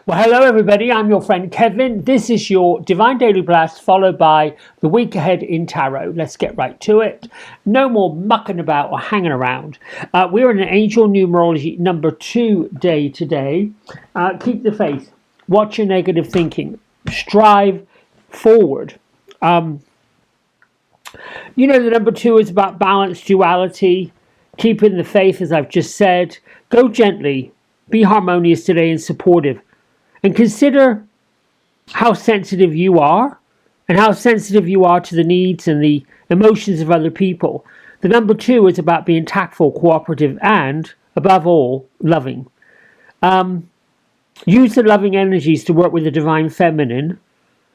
Well, hello everybody, I'm your friend Kevin. This is your Divine Daily Blast followed by the week ahead in Tarot. Let's get right to it. No more mucking about or hanging around. We're in an angel numerology number 2 day today. Keep the faith. Watch your negative thinking. Strive forward. The number 2 is about balance, duality, keeping the faith, as I've just said. Go gently. Be harmonious today and supportive. And consider how sensitive you are and how sensitive you are to the needs and the emotions of other people. The number 2 is about being tactful, cooperative, and, above all, loving. Use the loving energies to work with the divine feminine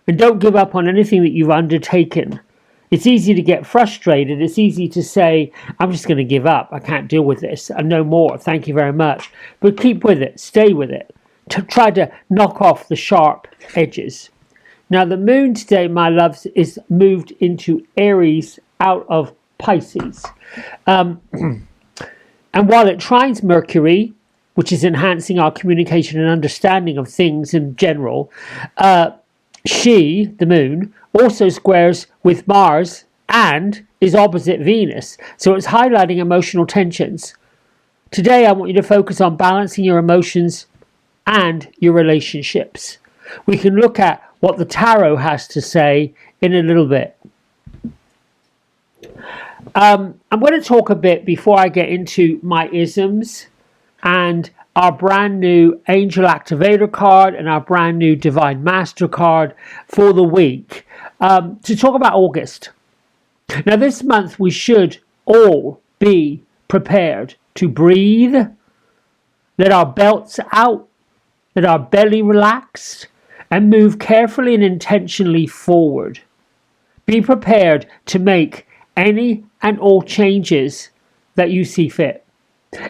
and don't give up on anything that you've undertaken. It's easy to get frustrated. It's easy to say, I'm just going to give up. I can't deal with this. And no more. Thank you very much. But keep with it. Stay with it. To try to knock off the sharp edges. Now the moon today, my loves, is moved into Aries out of Pisces. And while it trines Mercury, which is enhancing our communication and understanding of things in general, she, the moon, also squares with Mars and is opposite Venus. So it's highlighting emotional tensions. Today I want you to focus on balancing your emotions and your relationships. We can look at what the tarot has to say in a little bit. I'm going to talk a bit before I get into my isms and our brand new Angel Activator card and our brand new Divine Master card for the week to talk about August. Now this month we should all be prepared to breathe, let our belts out, let our belly relax, and move carefully and intentionally forward. Be prepared to make any and all changes that you see fit.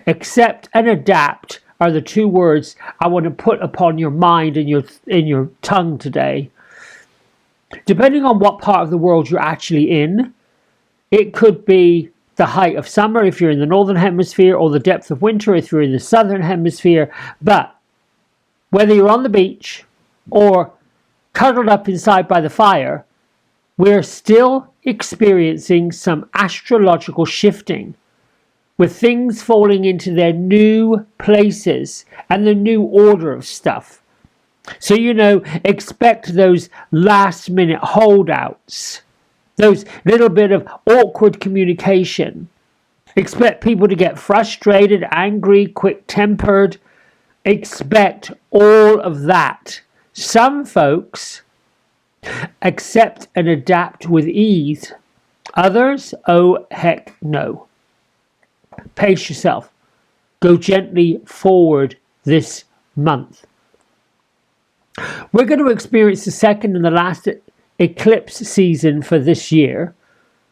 Accept and adapt are the 2 words I want to put upon your mind and your tongue today. Depending on what part of the world you're actually in, it could be the height of summer if you're in the northern hemisphere, or the depth of winter if you're in the southern hemisphere. But whether you're on the beach or cuddled up inside by the fire, we're still experiencing some astrological shifting, with things falling into their new places and the new order of stuff. So, expect those last minute holdouts, those little bit of awkward communication. Expect people to get frustrated, angry, quick-tempered. Expect all of that. Some folks accept and adapt with ease. Others, oh heck no. Pace yourself. Go gently forward this month. We're going to experience the second and the last eclipse season for this year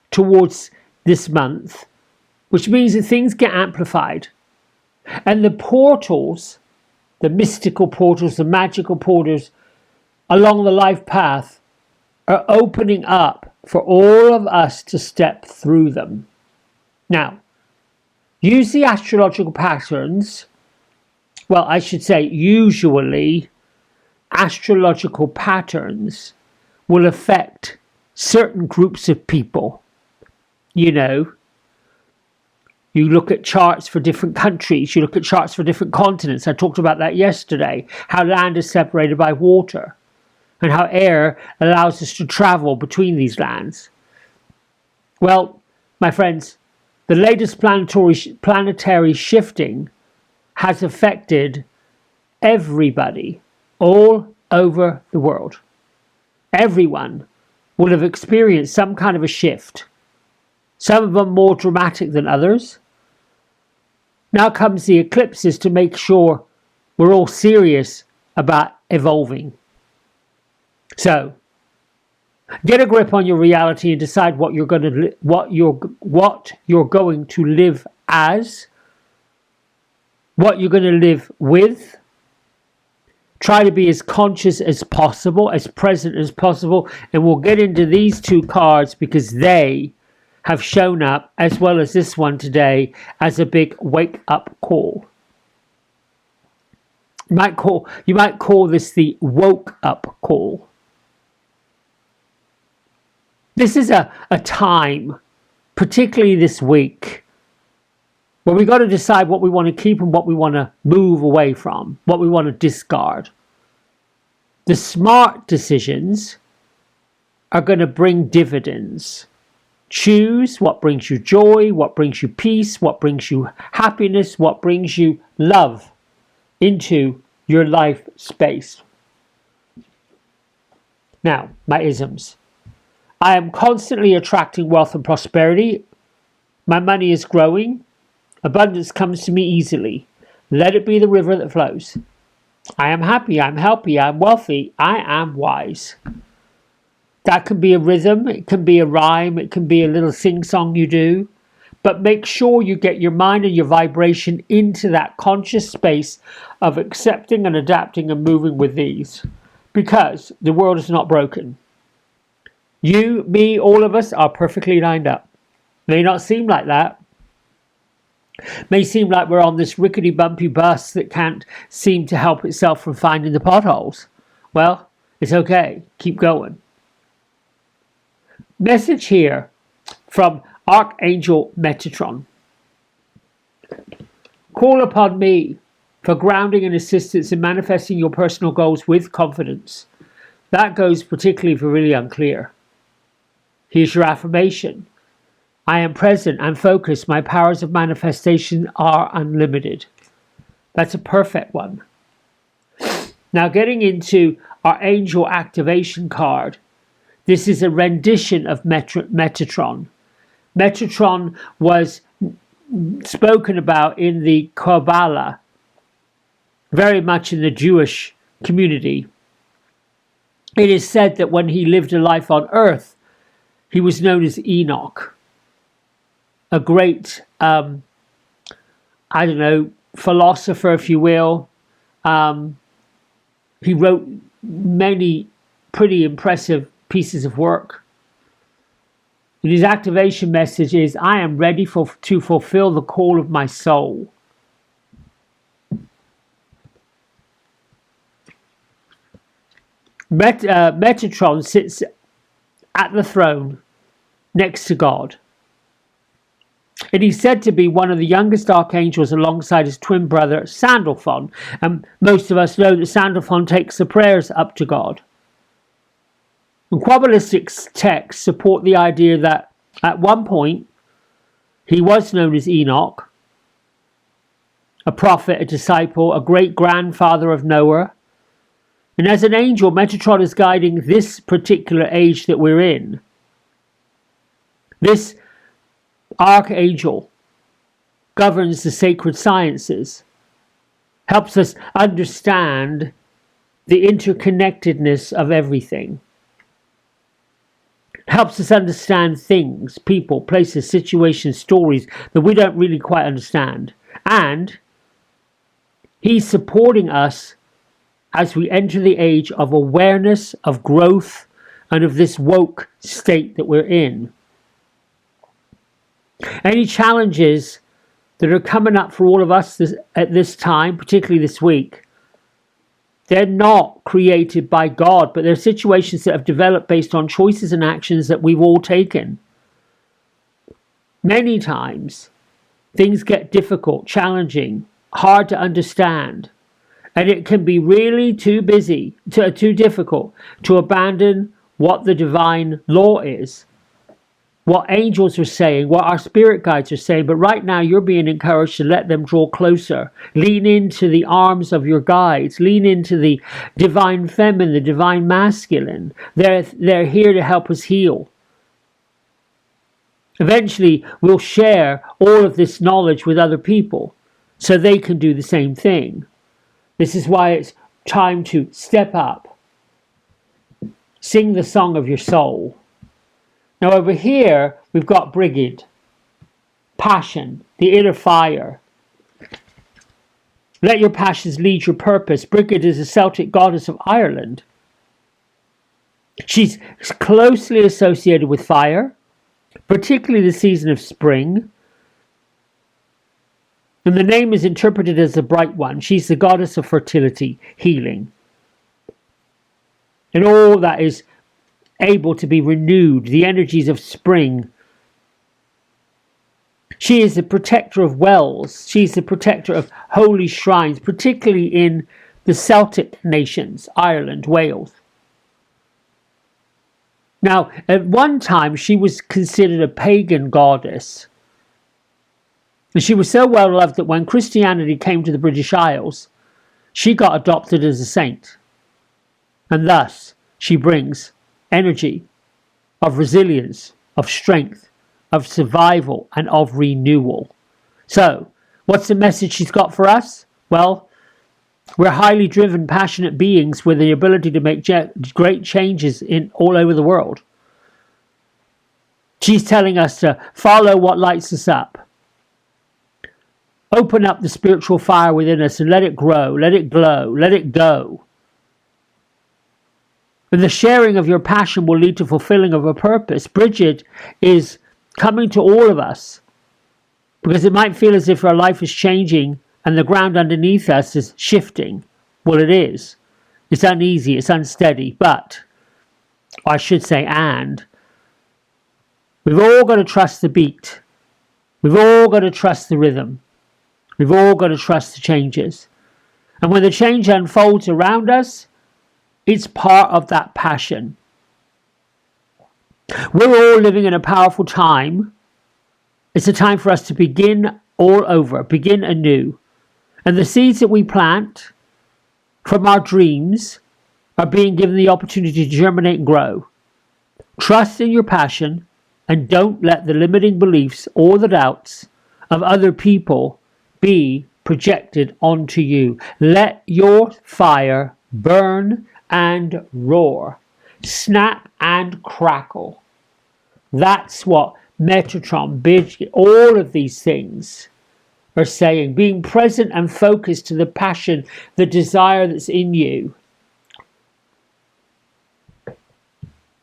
towards this month, which means that things get amplified. And the portals, the mystical portals, the magical portals along the life path are opening up for all of us to step through them. Now, use the astrological patterns. Well, I should say usually astrological patterns will affect certain groups of people. You look at charts for different countries. You look at charts for different continents. I talked about that yesterday. How land is separated by water and how air allows us to travel between these lands. Well, my friends, the latest planetary shifting has affected everybody all over the world. Everyone will have experienced some kind of a shift. Some of them more dramatic than others. Now comes the eclipses to make sure we're all serious about evolving. So, get a grip on your reality and decide what you're going to live as, what you're going to live with. Try to be as conscious as possible, as present as possible, and we'll get into these 2 cards because they have shown up, as well as this one today, as a big wake-up call. You might call this the woke up call. This is a time, particularly this week, where we got to decide what we want to keep and what we want to move away from, what we want to discard. The smart decisions are going to bring dividends. Choose what brings you joy, what brings you peace, what brings you happiness, what brings you love into your life space. Now, my isms. I am constantly attracting wealth and prosperity. My money is growing. Abundance comes to me easily. Let it be the river that flows. I am happy, I'm healthy, I'm wealthy, I am wise. That can be a rhythm, it can be a rhyme, it can be a little sing-song you do. But make sure you get your mind and your vibration into that conscious space of accepting and adapting and moving with these. Because the world is not broken. You, me, all of us are perfectly lined up. May not seem like that. May seem like we're on this rickety bumpy bus that can't seem to help itself from finding the potholes. Well, it's okay. Keep going. Message here from Archangel Metatron. Call upon me for grounding and assistance in manifesting your personal goals with confidence. That goes particularly for really unclear. Here's your affirmation. I am present and focused. My powers of manifestation are unlimited. That's a perfect one. Now getting into our angel activation card. This is a rendition of Metatron. Metatron was spoken about in the Kabbalah, very much in the Jewish community. It is said that when he lived a life on earth, he was known as Enoch, a great, philosopher, if you will. He wrote many pretty impressive pieces of work. And his activation message is, I am ready to fulfill the call of my soul. Metatron sits at the throne next to God. And he's said to be one of the youngest archangels alongside his twin brother Sandalphon. And most of us know that Sandalphon takes the prayers up to God. And Kabbalistic texts support the idea that at one point he was known as Enoch, a prophet, a disciple, a great-grandfather of Noah. And as an angel, Metatron is guiding this particular age that we're in. This archangel governs the sacred sciences, helps us understand the interconnectedness of everything, helps us understand things, people, places, situations, stories that we don't really quite understand. And he's supporting us as we enter the age of awareness, of growth, and of this woke state that we're in. Any challenges that are coming up for all of us at this time, particularly this week, they're not created by God, but they're situations that have developed based on choices and actions that we've all taken. Many times, things get difficult, challenging, hard to understand, and it can be really too difficult to abandon what the divine law is, what angels are saying, what our spirit guides are saying. But right now you're being encouraged to let them draw closer. Lean into the arms of your guides. Lean into the divine feminine, the divine masculine. They're here to help us heal. Eventually we'll share all of this knowledge with other people so they can do the same thing. This is why it's time to step up. Sing the song of your soul. Now over here, we've got Brigid, passion, the inner fire. Let your passions lead your purpose. Brigid is a Celtic goddess of Ireland. She's closely associated with fire, particularly the season of spring. And the name is interpreted as the bright one. She's the goddess of fertility, healing, and all that is able to be renewed, the energies of spring. She is the protector of wells. She's the protector of holy shrines, particularly in the Celtic nations, Ireland, Wales. Now, at one time, she was considered a pagan goddess. And she was so well loved that when Christianity came to the British Isles, she got adopted as a saint. And thus, she brings energy of resilience, of strength, of survival, and of renewal. So, what's the message she's got for us? Well, we're highly driven, passionate beings with the ability to make great changes in all over the world. She's telling us to follow what lights us up. Open up the spiritual fire within us and let it grow, let it glow, let it go. And the sharing of your passion will lead to fulfilling of a purpose. Bridget is coming to all of us because it might feel as if our life is changing and the ground underneath us is shifting. Well, it is. It's uneasy, it's unsteady, but, or I should say, and, we've all got to trust the beat. We've all got to trust the rhythm. We've all got to trust the changes. And when the change unfolds around us, it's part of that passion. We're all living in a powerful time. It's a time for us to begin all over, begin anew. And the seeds that we plant from our dreams are being given the opportunity to germinate and grow. Trust in your passion and don't let the limiting beliefs or the doubts of other people be projected onto you. Let your fire burn and roar, snap and crackle. That's what Metatron, Bidget, all of these things are saying. Being present and focused to the passion, the desire that's in you.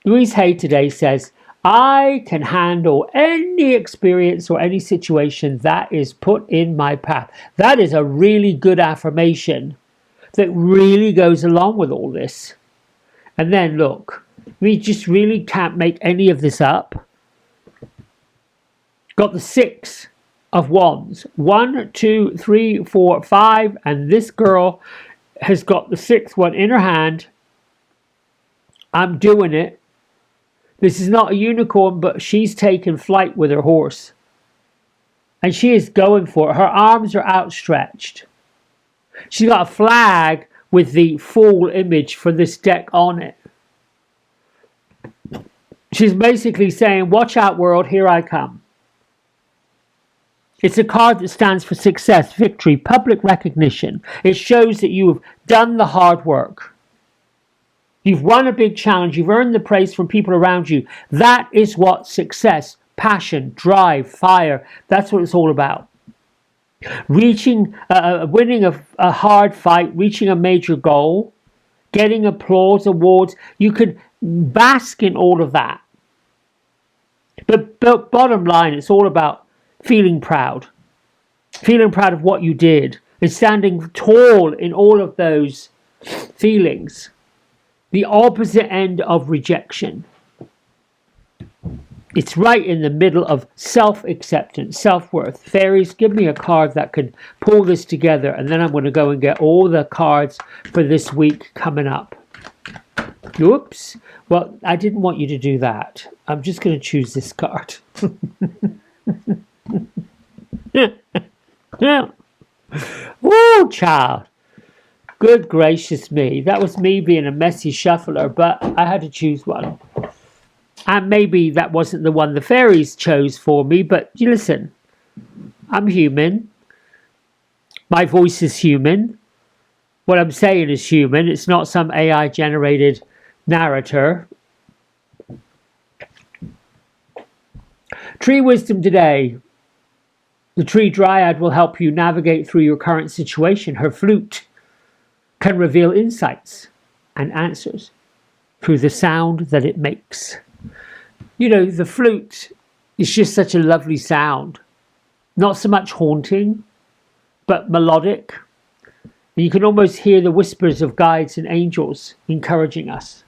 Louise Hay today says, I can handle any experience or any situation that is put in my path. That is a really good affirmation that really goes along with all this. And then look, we just really can't make any of this up. Got the 6 of Wands. 1, 2, 3, 4, 5. And this girl has got the 6th one in her hand. I'm doing it. This is not a unicorn, but she's taken flight with her horse. And she is going for it. Her arms are outstretched. She's got a flag with the full image for this deck on it. She's basically saying, watch out world, here I come. It's a card that stands for success, victory, public recognition. It shows that you have done the hard work. You've won a big challenge. You've earned the praise from people around you. That is what success, passion, drive, fire, that's what it's all about. Reaching, winning a hard fight, reaching a major goal, getting applause, awards. You can bask in all of that. But bottom line, it's all about feeling proud of what you did and standing tall in all of those feelings. The opposite end of rejection. It's right in the middle of self-acceptance, self-worth. Fairies, give me a card that can pull this together, and then I'm going to go and get all the cards for this week coming up. Oops. Well, I didn't want you to do that. I'm just going to choose this card. Woo, child. Good gracious me. That was me being a messy shuffler, but I had to choose one. And maybe that wasn't the one the fairies chose for me, but you listen, I'm human. My voice is human. What I'm saying is human. It's not some AI generated narrator. Tree wisdom today. The tree dryad will help you navigate through your current situation. Her flute can reveal insights and answers through the sound that it makes. You know, the flute is just such a lovely sound. Not so much haunting, but melodic. You can almost hear the whispers of guides and angels encouraging us.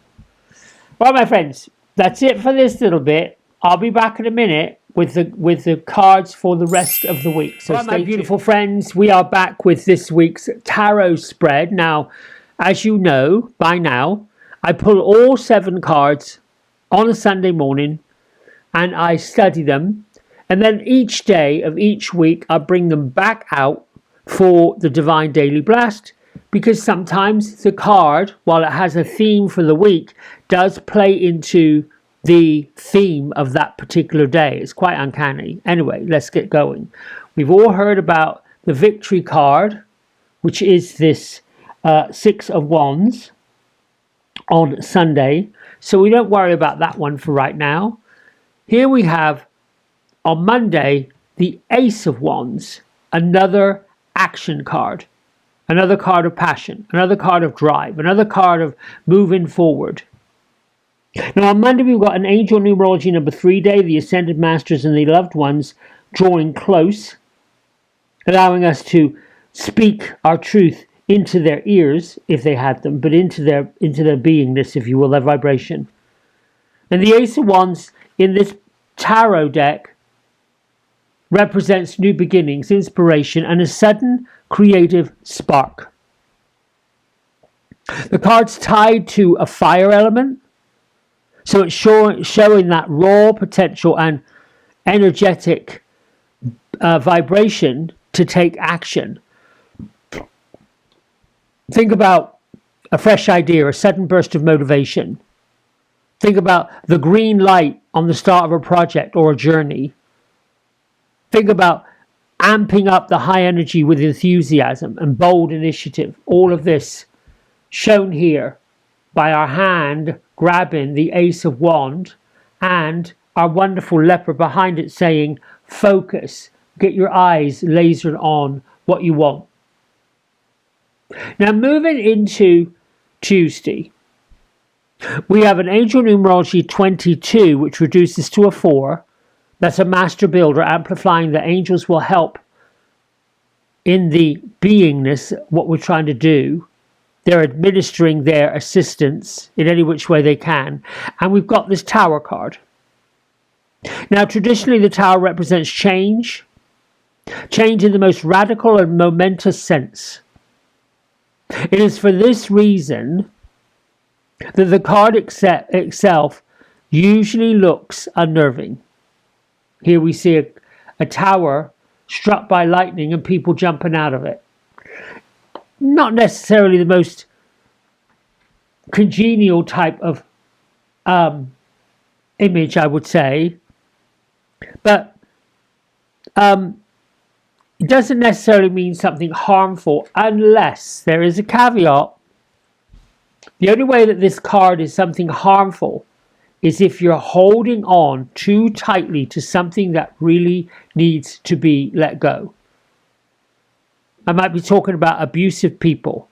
Right, my friends, that's it for this little bit. I'll be back in a minute with the cards for the rest of the week. So, my beautiful friends, we are back with this week's tarot spread. Now, as you know by now, I pull all 7 cards on a Sunday morning and I study them. And then each day of each week, I bring them back out for the Divine Daily Blast, because sometimes the card, while it has a theme for the week, does play into the theme of that particular day. It's quite uncanny. Anyway, let's get going. We've all heard about the Victory card, which is this 6 of Wands on Sunday. So we don't worry about that one for right now. Here we have on Monday the Ace of Wands, another action card, another card of passion, another card of drive, another card of moving forward. Now on Monday we've got an angel numerology number 3 day, the Ascended Masters and the Loved Ones drawing close, allowing us to speak our truth into their ears, if they had them, but into their beingness, if you will, their vibration. And the Ace of Wands in this tarot deck represents new beginnings, inspiration, and a sudden creative spark. The card's tied to a fire element, so it's showing that raw potential and energetic vibration to take action. Think about a fresh idea, a sudden burst of motivation. Think about the green light on the start of a project or a journey. Think about amping up the high energy with enthusiasm and bold initiative. All of this shown here by our hand grabbing the Ace of Wands and our wonderful leopard behind it saying, focus, get your eyes lasered on what you want. Now moving into Tuesday, we have an angel numerology 22, which reduces to a 4. That's a master builder, amplifying the angels will help in the beingness, what we're trying to do. They're administering their assistance in any which way they can. And we've got this Tower card. Now, traditionally, the Tower represents change. Change in the most radical and momentous sense. It is for this reason that the card itself usually looks unnerving. Here we see a tower struck by lightning and people jumping out of it. Not necessarily the most congenial type of image, I would say. But it doesn't necessarily mean something harmful unless there is a caveat. The only way that this card is something harmful is if you're holding on too tightly to something that really needs to be let go. I might be talking about abusive people.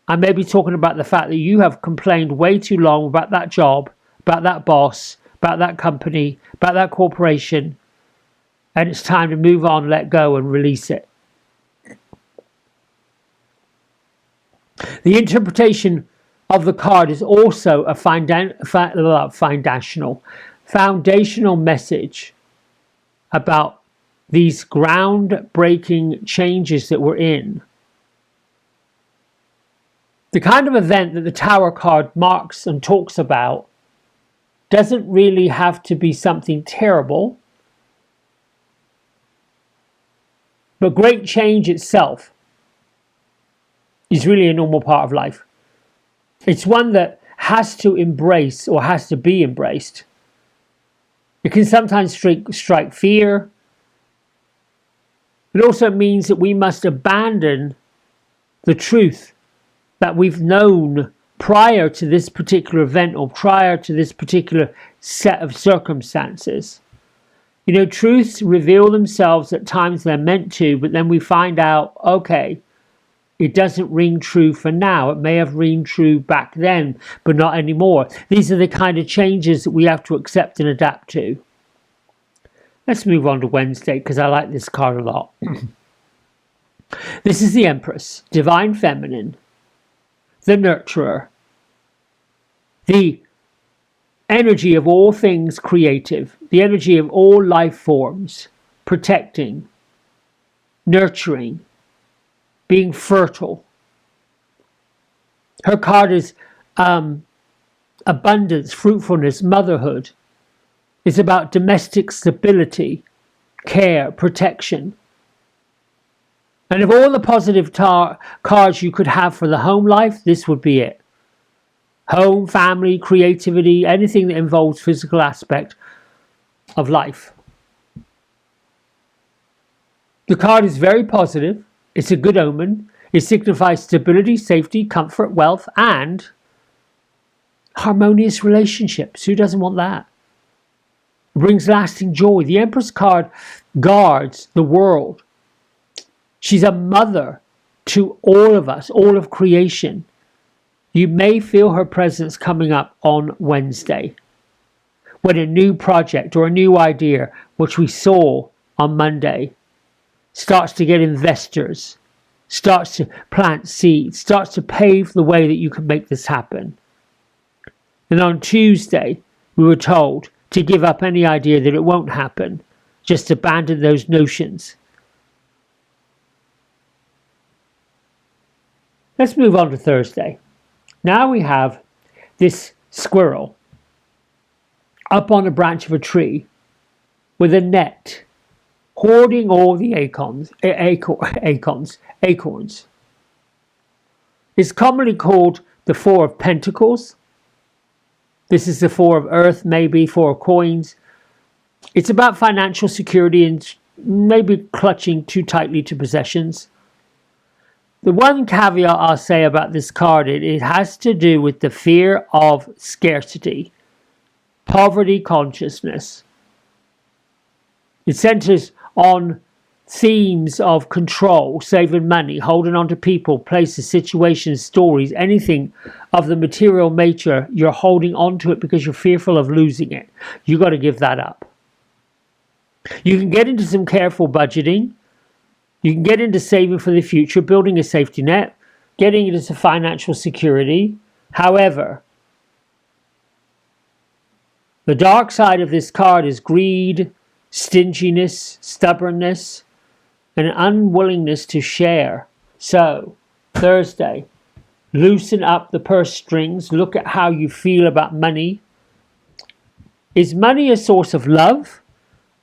I may be talking about the fact that you have complained way too long about that job, about that boss, about that company, about that corporation, and it's time to move on, let go, and release it. The interpretation of the card is also a foundational message about these groundbreaking changes that we're in. The kind of event that the Tower card marks and talks about doesn't really have to be something terrible, but great change itself is really a normal part of life. It's one that has to embrace or has to be embraced. It can sometimes strike fear. It also means that we must abandon the truth that we've known prior to this particular event or prior to this particular set of circumstances. You know, truths reveal themselves at times they're meant to, but then we find out, okay, it doesn't ring true for now. It may have ring true back then, but not anymore. These are the kind of changes that we have to accept and adapt to. Let's move on to Wednesday, because I like this card a lot. This is the Empress, divine feminine, the nurturer, the energy of all things creative, the energy of all life forms, protecting, nurturing, being fertile. Her card is abundance, fruitfulness, motherhood. It's about domestic stability, care, protection. And of all the positive cards you could have for the home life, this would be it. Home, family, creativity, anything that involves physical aspect of life. The card is very positive. It's a good omen. It signifies stability, safety, comfort, wealth, and harmonious relationships. Who doesn't want that? It brings lasting joy. The Empress card guards the world. She's a mother to all of us, all of creation. You may feel her presence coming up on Wednesday when a new project or a new idea, which we saw on Monday, starts to get investors, starts to plant seeds, starts to pave the way that you can make this happen. And on Tuesday, we were told to give up any idea that it won't happen, just abandon those notions. Let's move on to Thursday. Now we have this squirrel up on a branch of a tree with a net, hoarding all the acorns. It's commonly called the Four of Pentacles. This is the Four of Earth, maybe Four of Coins. It's about financial security and maybe clutching too tightly to possessions. The one caveat I'll say about this card, it has to do with the fear of scarcity, poverty consciousness. It centers on themes of control, saving money, holding on to people, places, situations, stories, anything of the material nature. You're holding on to it because you're fearful of losing it. You got to give that up. You can get into some careful budgeting. You can get into saving for the future, building a safety net, getting into some financial security. However, the dark side of this card is greed, stinginess, stubbornness, and an unwillingness to share. So, Thursday, loosen up the purse strings. Look at how you feel about money. Is money a source of love,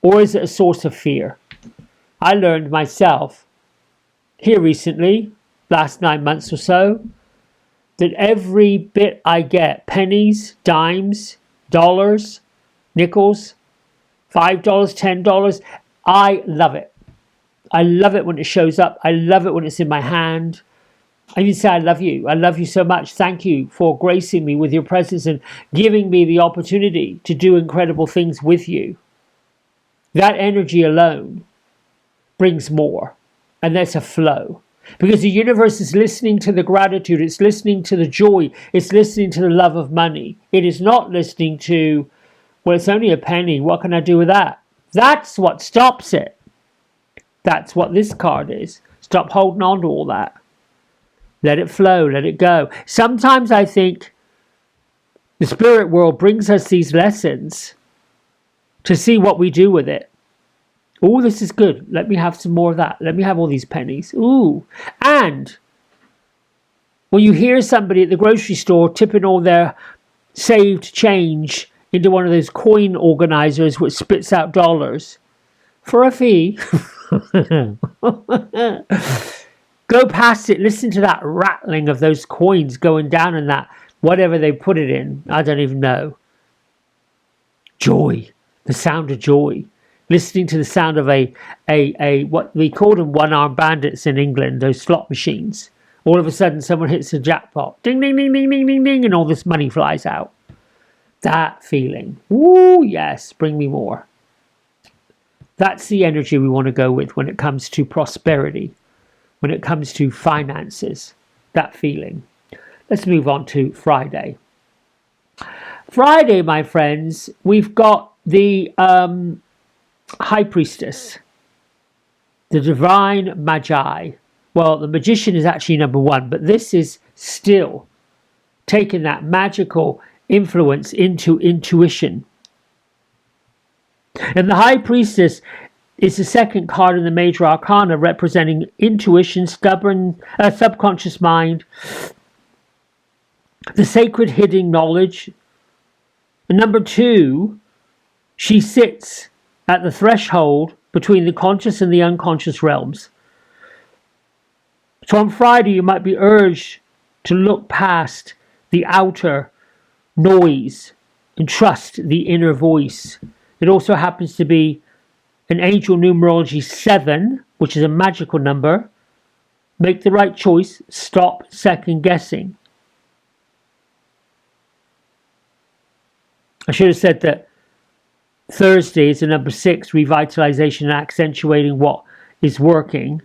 or is it a source of fear? I learned myself here recently, last 9 months or so, that every bit I get, pennies, dimes, dollars, nickels, $5, $10, I love it. I love it when it shows up. I love it when it's in my hand. I even say, I love you. I love you so much. Thank you for gracing me with your presence and giving me the opportunity to do incredible things with you. That energy alone brings more, and that's a flow, because the universe is listening to the gratitude, it's listening to the joy, it's listening to the love of money. It is not listening to, well, it's only a penny, what can I do with that? That's what stops it. That's what this card is. Stop holding on to all that. Let it flow, let it go. Sometimes I think the spirit world brings us these lessons to see what we do with it. Oh, this is good. Let me have some more of that. Let me have all these pennies. Ooh. And when you hear somebody at the grocery store tipping all their saved change into one of those coin organizers which spits out dollars for a fee, go past it. Listen to that rattling of those coins going down in that, whatever they put it in. I don't even know. Joy. The sound of joy. Listening to the sound of a what we call them one-armed bandits in England, those slot machines. All of a sudden someone hits a jackpot. Ding, ding, ding, ding, ding, ding, ding, and all this money flies out. That feeling. Ooh, yes, bring me more. That's the energy we want to go with when it comes to prosperity, when it comes to finances. That feeling. Let's move on to Friday. Friday, my friends, we've got the High Priestess, the Divine Magi, Well, the Magician is actually number 1, but this is still taking that magical influence into intuition. And the High Priestess is the second card in the Major Arcana, representing intuition, subconscious mind, the sacred hidden knowledge. And number 2, she sits at the threshold between the conscious and the unconscious realms. So on Friday, you might be urged to look past the outer noise and trust the inner voice. It also happens to be an angel numerology 7, which is a magical number. Make the right choice. Stop second guessing. I should have said that Thursday is the number 6, revitalization and accentuating what is working.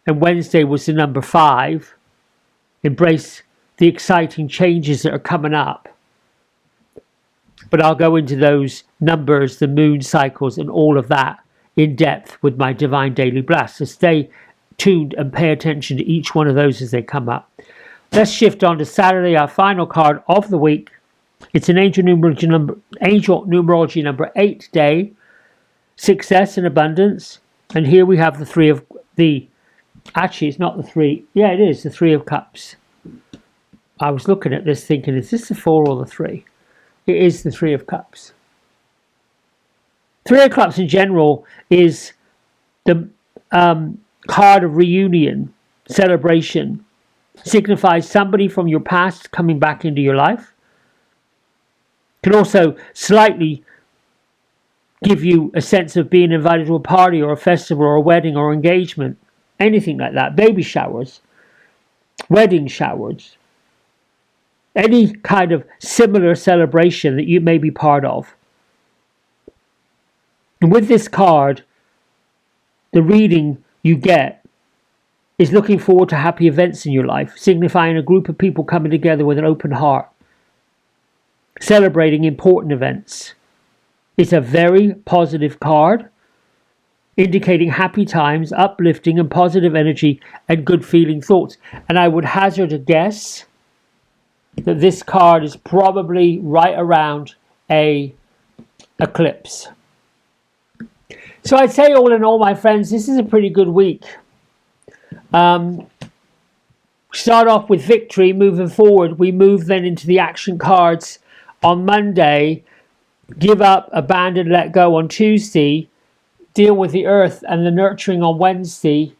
And Wednesday was the number 5, embrace the exciting changes that are coming up. But I'll go into those numbers, the moon cycles, and all of that in depth with my Divine Daily Blast. So stay tuned and pay attention to each one of those as they come up. Let's shift on to Saturday, our final card of the week. It's an angel numerology number 8 day, success and abundance. And here we have actually it's not the 3. Yeah, it is the 3 of Cups. I was looking at this thinking, is this the 4 or the 3? It is the 3 of Cups. 3 of Cups in general is the card of reunion, celebration. Signifies somebody from your past coming back into your life. Can also slightly give you a sense of being invited to a party or a festival or a wedding or engagement. Anything like that. Baby showers. Wedding showers. Any kind of similar celebration that you may be part of. And with this card, the reading you get is looking forward to happy events in your life, signifying a group of people coming together with an open heart, celebrating important events. It's a very positive card, indicating happy times, uplifting and positive energy and good feeling thoughts. And I would hazard a guess that this card is probably right around a eclipse. So I'd say all in all, my friends, this is a pretty good week. Start off with victory, moving forward. We move then into the action cards on Monday. Give up, abandon, let go on Tuesday. Deal with the earth and the nurturing on Wednesday.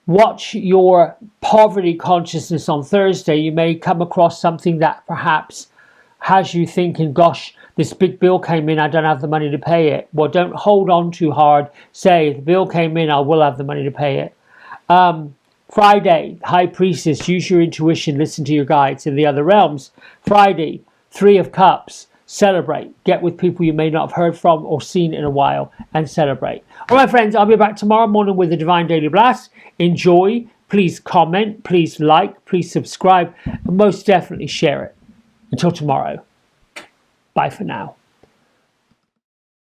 Watch your poverty consciousness on Thursday. You may come across something that perhaps has you thinking, gosh, this big bill came in, I don't have the money to pay it. Well, don't hold on too hard. Say, the bill came in, I will have the money to pay it. Friday, High Priestess, use your intuition, listen to your guides in the other realms. Friday, 3 of Cups, celebrate. Get with people you may not have heard from or seen in a while and celebrate. All right, friends, I'll be back tomorrow morning with the Divine Daily Blast. Enjoy. Please comment. Please like. Please subscribe. And most definitely share it. Until tomorrow. Bye for now.